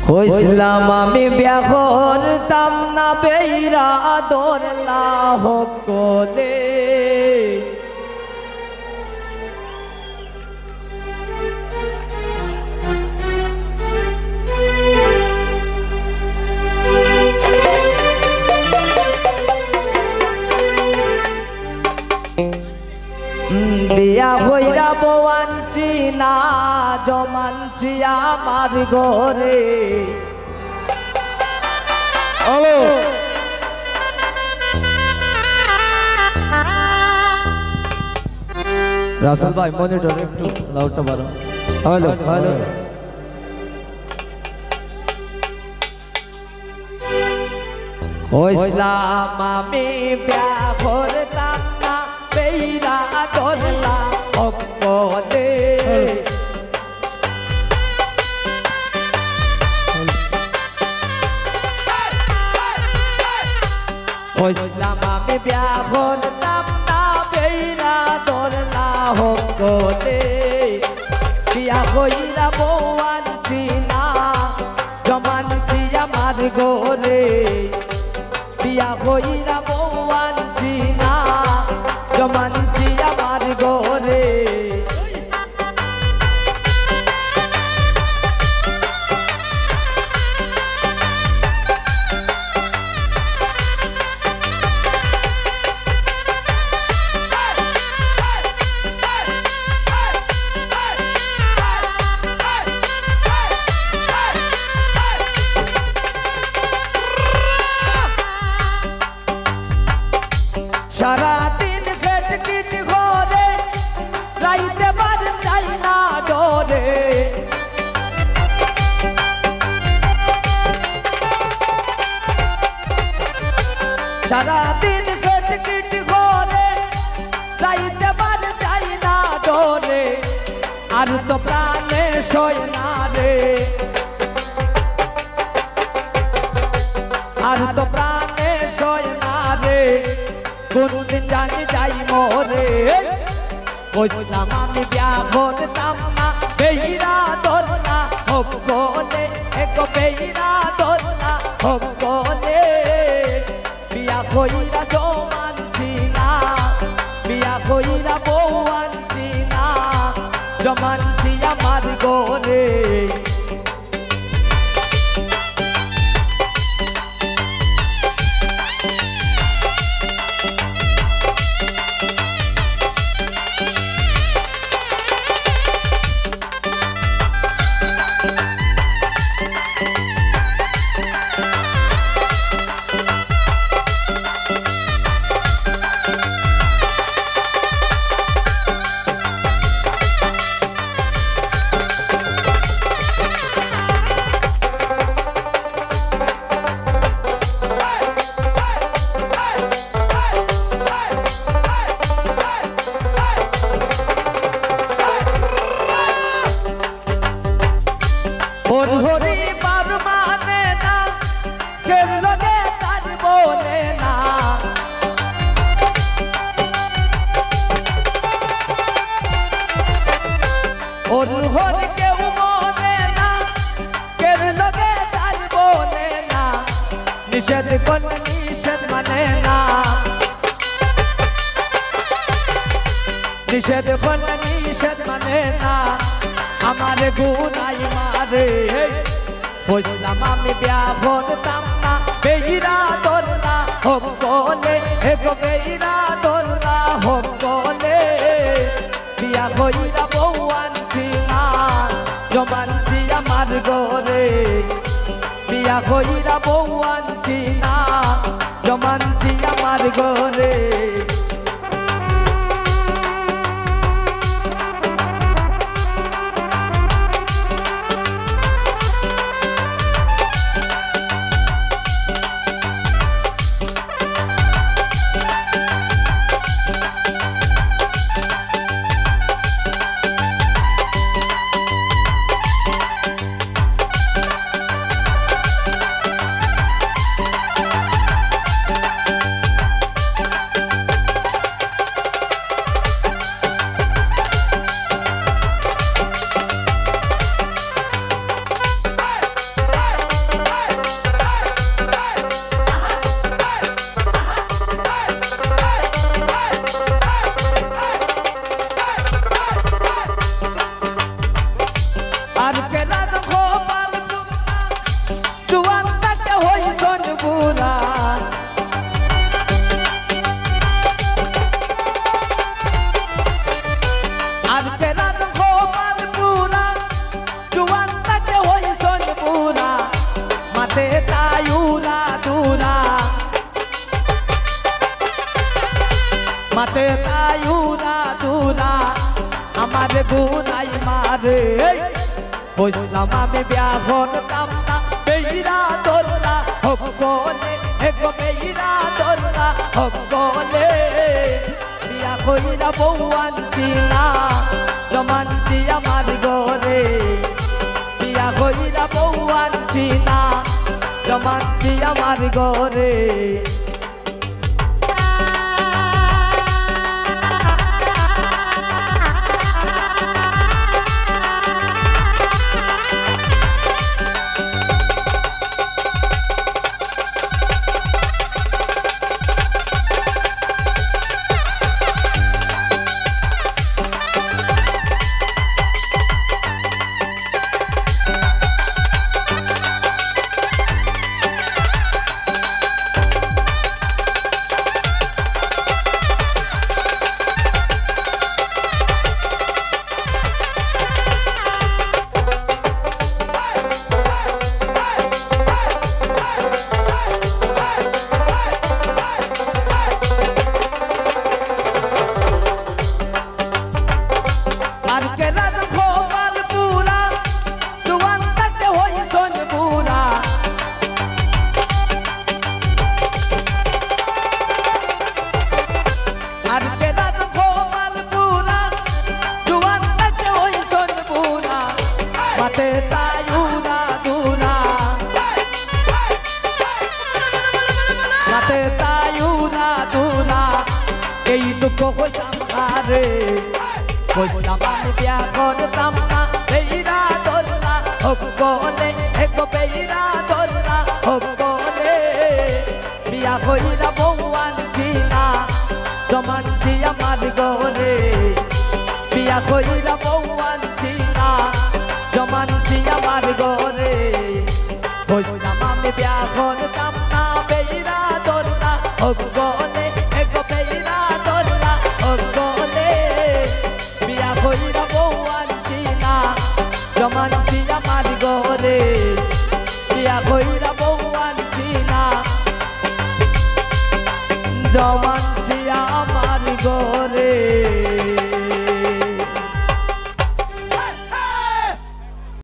হইছিলাম আমি বিয়া করতাম না বেইরা দরলা হকলে বিয়া হইরা বওয়ানছি না জমানছি আমার ঘরে হ্যালো রাসেল ভাই মনিটর একটু লাউডটা বাড়াও হ্যালো হ্যালো হইছিলাম আমি বিয়া করতাম না বেইরা দরলা হকলে হইছিলাম আমি বিয়া করতাম না বেইরা দরলা হকলে বিয়া হইরা বওয়ানছি না জমানছি আমার ঘরে বিয়া হইরা বওয়ানছি না জমানছি আমার ঘরে সারাদিন খেটকিট করে রাইতে বার যাই না ডরে সারাদিন খেটকিট করে রাইতে বার যাই না ডরে আর তো প্রাণে সয় না রে আর তো প্রাণে সয় না রে কোনদিন জানি যাই মোরে কইছিলাম আমি বিয়া করতাম না বেইরা দরলা হকলে এক বেইরা দরলা হকলে বিয়া কইরা জমানছি না বিয়া কইরা বওয়ানছি না জমানছি আমার ঘরে হরি বার মানে না কে লগে তার বলে না হরি কেউ মনে না কে লগে তার বলে না নিষেধ করলে নিষেধ মানে না নিষেধ করলে নিষেধ মানে না আমার গুনাই মারে হইছিলাম আমি বিয়া করতাম না বেইরা দরলা হকলে এগো বেইরা দরলা হকলে বিয়া হইরা বওয়ানছি না জমানছি আমার ঘরে বিয়া হইরা বওয়ানছি না জমানছি আমার ঘরে আমারে গুনাই মারে কইলাম আমি বিয়া করতাম না বেইরা দোলা হোক বলে এগো বেইরা দোলা হোক বলে বিয়া কইরা বউ আনছি না জমানছি আমার ঘরে বিয়া কইরা বউ আনছি না জমানছি আমার ঘরে এই দুঃখ হইতাম আরে কইলাম আমি বিয়া করতাম না বেইরা দোলা হোক বলে এগো বেইরা দোলা হোক বলে বিয়া কইরা বউ আনছি না জমানছি আমার ঘরে বিয়া কইরা বউ আনছি না জমানছি আমার ঘরে কইলাম আমি বিয়া করতাম না বেইরা দোলা হোক বলে এগো বেইরা দোলা হোক বলে বিয়া কইরা বউ আনছি না জমানছি আমার ঘরে বিয়া কইরা বউ আনছি না জমানছি আমার ঘরে।